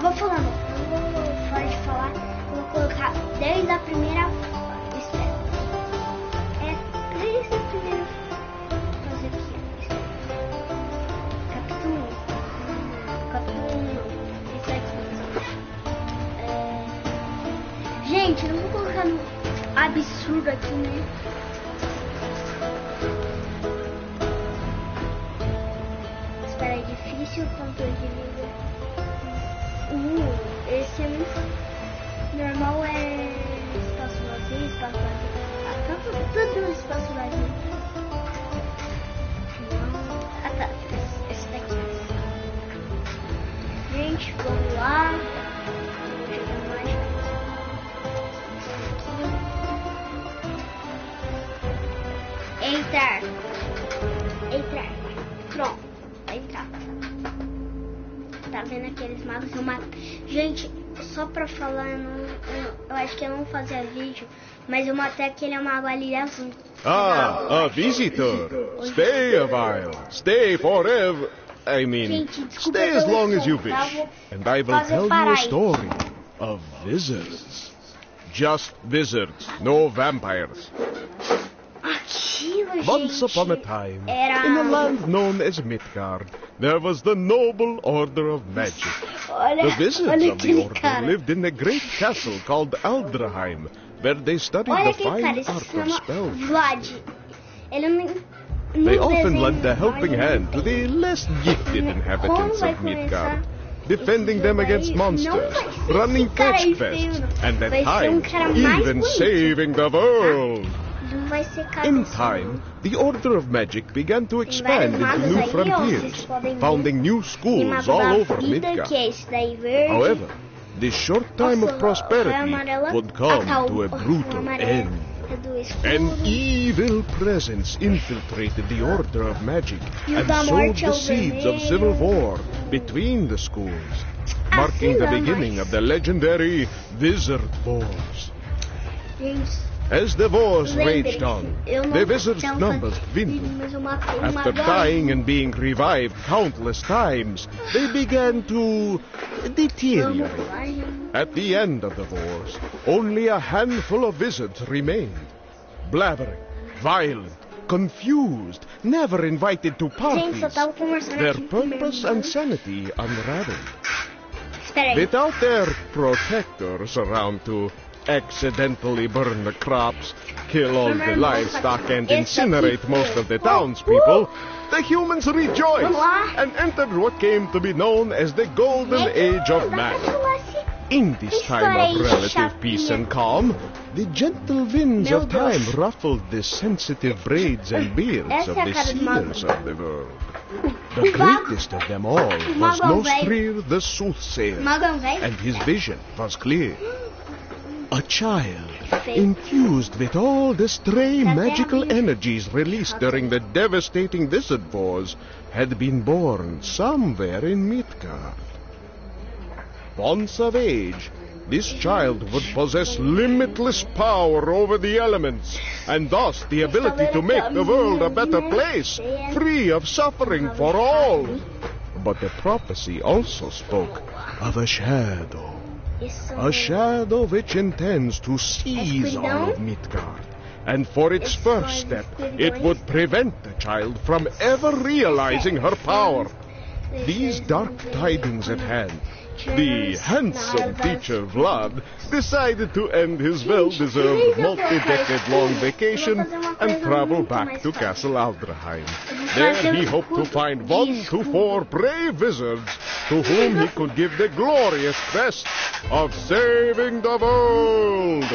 vou falando. Eu vou falar de falar. Eu vou colocar desde a primeira espera. Desde a primeira. Vou fazer aqui. Capítulo 1. Capítulo 1. Isso aqui. Gente, eu não vou colocar no absurdo aqui, né? Espera, é difícil o controle de vida. Esse é muito normal, é espaço vazio, espaço vazio. Tudo espaço vazio. Ah tá, esse daqui. Gente, vamos lá. Entrar. Pronto, vai entrar. Tá vendo aqueles magos? Gente, só pra falar, eu acho que eu não fazia vídeo, mas eu matei aquele mago ali azul. Ah, a visitor. Stay a while. Stay forever. I mean, Gente, desculpa stay as pelo long as som, you tá? wish. And I will fazer tell you parar a isso. story of wizards. Just wizards, no vampires. Aquilo, Once gente, upon a time, era... in a land known as Midgard, there was the noble order of magic. Olha, The wizards olha of the aquele order cara. lived in a great castle called Aldraheim, where they studied Olha the aquele cara, fine ele se art of chama spell. Vlad. Ele não... They no often desenho, lent a helping olha, hand to the less gifted inhabitants vai of Midgard, começar defending esse them jogo against aí? monsters, Não vai ser running esse cara catch aí quests, feio, não. and Vai at ser times cara mais even bonito. saving the world. Não vai ser cara In desse time, the Order of Magic began to Tem expand vários into magos new aí, ó, frontiers, vocês podem ver. founding new Tem schools mago all da over vida, Midgard. que é esse daí verde. However, this short time Nossa, of prosperity a amarela. would come Ah, tá, to a o brutal amarelo end. é do escuro. An evil presence infiltrated the Order of Magic E o and da sowed morte é the o seeds of vermelho. civil war between the schools, marking the não, beginning mas- of the legendary Wizard Wars. Gente, As the wars lembrem-se, raged on, eu não the wizards' tenho numbers vídeo, dwindled. mas eu matei um After mago dying and being revived countless times, they began to deteriorate. Vamos lá, gente. At the end of the wars, only a handful of wizards remained. Blabbering, violent, confused, never invited to Gente, parties. só tava conversando Their aqui com meu purpose irmão. and sanity unraveled. Espera aí. Without their protectors around to accidentally burn the crops, kill all the livestock, and incinerate most of the townspeople, the humans rejoiced and entered what came to be known as the Golden Age of Man. In this time of relative peace and calm, the gentle winds of time ruffled the sensitive braids and beards of the seers of the world. The greatest of them all was Nostrir the Soothsayer, and his vision was clear. A child, infused with all the stray magical energies released during the devastating wizard wars, had been born somewhere in Midgard. Once of age, this child would possess limitless power over the elements, and thus the ability to make the world a better place, free of suffering for all. But the prophecy also spoke of a shadow. A shadow which intends to seize all of Midgard. And for its first step, it would prevent the child from ever realizing her power. These dark tidings at hand, the handsome teacher Vlad decided to end his well-deserved multi-decade-long vacation and travel back to Castle Aldraheim. There he hoped to find 1 to 4 brave wizards to whom he could give the glorious best of saving the world.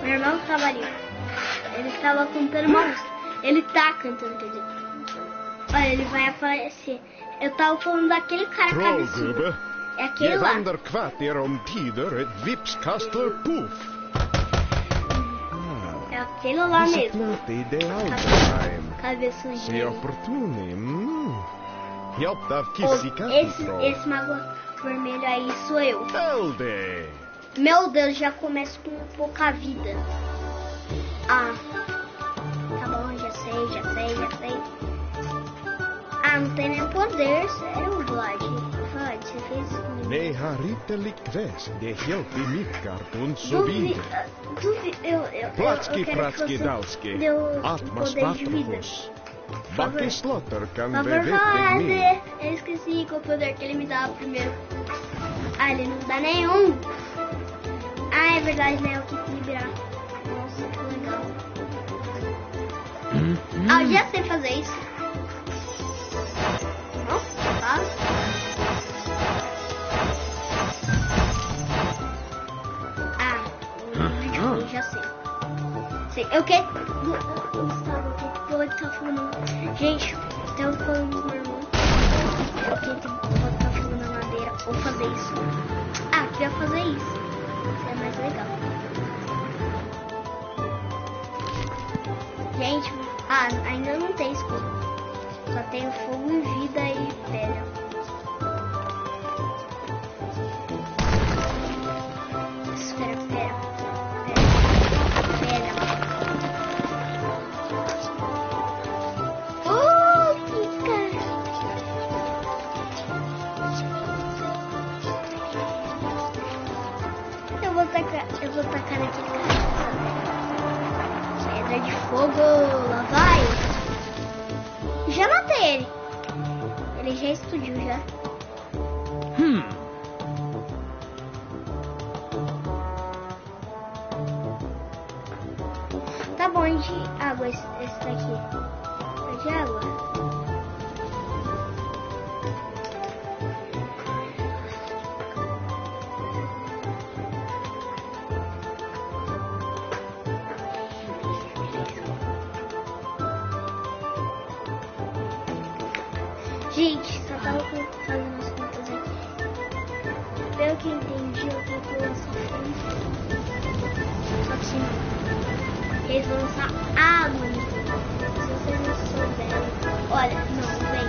Meu irmão estava ali. Ele estava cantando uma música. Ele tá cantando, quer dizer. Olha, ele vai aparecer. Eu tava falando daquele cara cabeçudo. Trollgubbe, É aquele ég lá. vandrar kvarter om tider ett vipskastar puff. É aquele lá mesmo. Disciplinate i det Aldraheim. Se Cabeçudinho. opportuni. Hjälpt av Ô, Kissikastro. esse mago vermelho aí sou eu. Elde. Meu Deus, já começo com pouca vida. Ah. Tá bom, já sei. Ah, não tem nem poder, sério, Vlad. Vlad, você fez isso comigo. Ne harittelik kves de helpi mikkartun sobide. Platski pratski dalski, atmas patrocos. Bakislotter kan bevettig me. Eu esqueci qual poder que ele me dava primeiro. Ah, ele não dá nenhum. Ah, é verdade, né? Eu que equilibrar. Nossa, que legal. Ah, eu já sei fazer isso. Nossa, fácil. Ah, eu já sei. Eu quero... Gustavo, pode estar falando. Gente, estava falando com o meu irmão. Eu quero pode estar falando na madeira ou fazer isso. Ah, eu queria fazer isso. Isso é mais legal. Gente, ainda não tem escudo. Só tem fogo e vida e pedra. Espera. Eu vou tacar naquele cara. Pedra de fogo, lá vai. Já matei ele. Ele já explodiu já. Tá bom, de água esse daqui. É de água. Gente, só tava fazendo as contas aqui. Pelo que eu entendi, eu vou lançar fogo. Só que não. Eles vão lançar água no fogo. Se vocês não souberem. Olha, não, vem.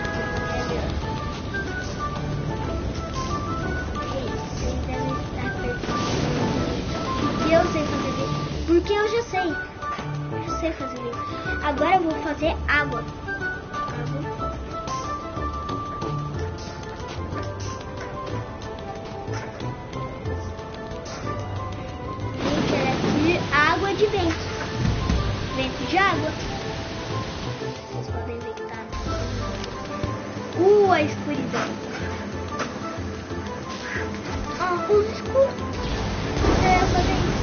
Gente, vocês devem estar perdidos. E eu sei fazer isso. Porque eu já sei. Eu já sei fazer isso. Agora eu vou fazer água. Água de vento. Vento de água. Vocês podem ver que tá. A escuridão. Os escuros. Fazer isso.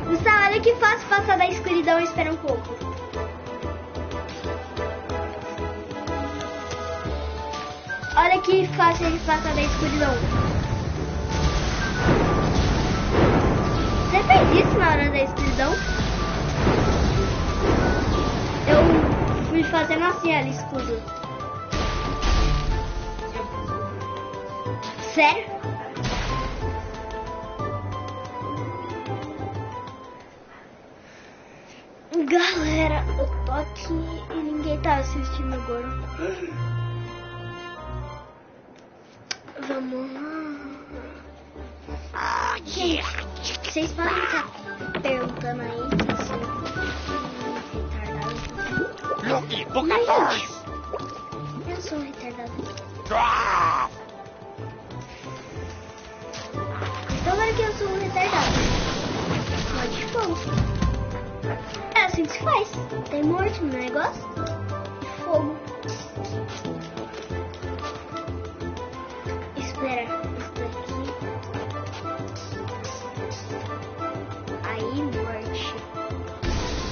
Gustavo, olha que fácil passar da escuridão e esperar um pouco. Olha que fácil ele passar da escuridão. Você fez isso na hora da escuridão? Eu fui fazendo assim, olha, escudo. Sério? Galera, eu tô aqui e ninguém tá assistindo agora. Vamos lá. Gente, vocês podem estar perguntando aí se eu sou retardado. Eu sou retardado. Então agora que eu sou retardado. Pode de fogo. É assim que se faz. Tem morte no negócio. E fogo. Espera. Morte.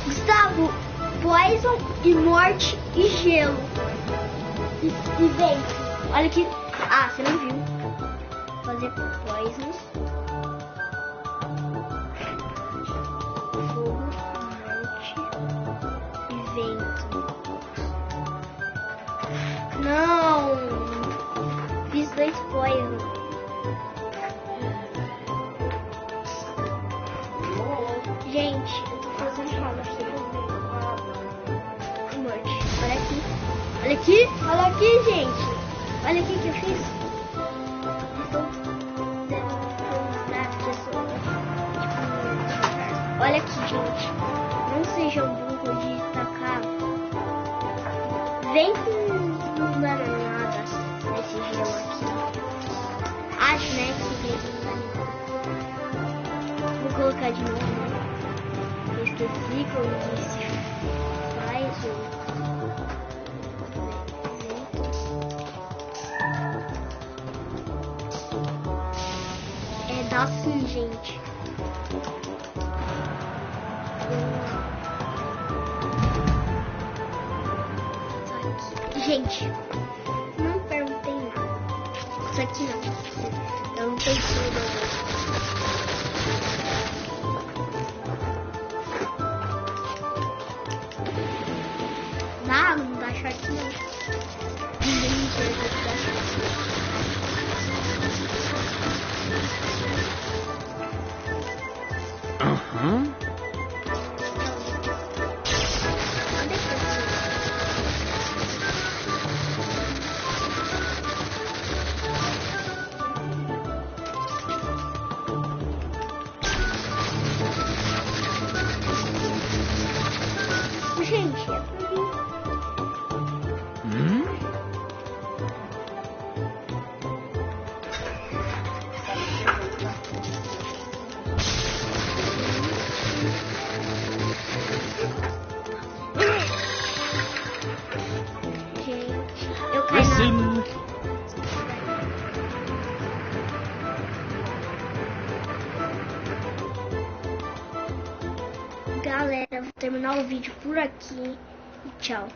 Gustavo, poison e morte e gelo. E vento. Olha aqui. Ah, você não viu. Vou fazer poison. Fogo, morte e vento. Não. Fiz 2 poison. Gente, eu tô fazendo rala aqui. Morte. Olha aqui. Olha aqui. Olha aqui, gente. Olha aqui que eu fiz. Então, vou mostrar pra pessoa. Olha aqui, gente. Não sejam burros de tacar vem com não dá nada nesse gelo aqui. Acho, né, que vem com nada. Vou colocar de novo, né? Eu esqueci como disse. Faz o... Dá sim, gente. Gente, não perguntei nada. Isso aqui não. Eu não tenho tudo. Não dá short não. Ninguém me pergunta se dá short. Gente, é por mim. Gente, eu caí na... Galera, vou terminar o vídeo por aqui e tchau.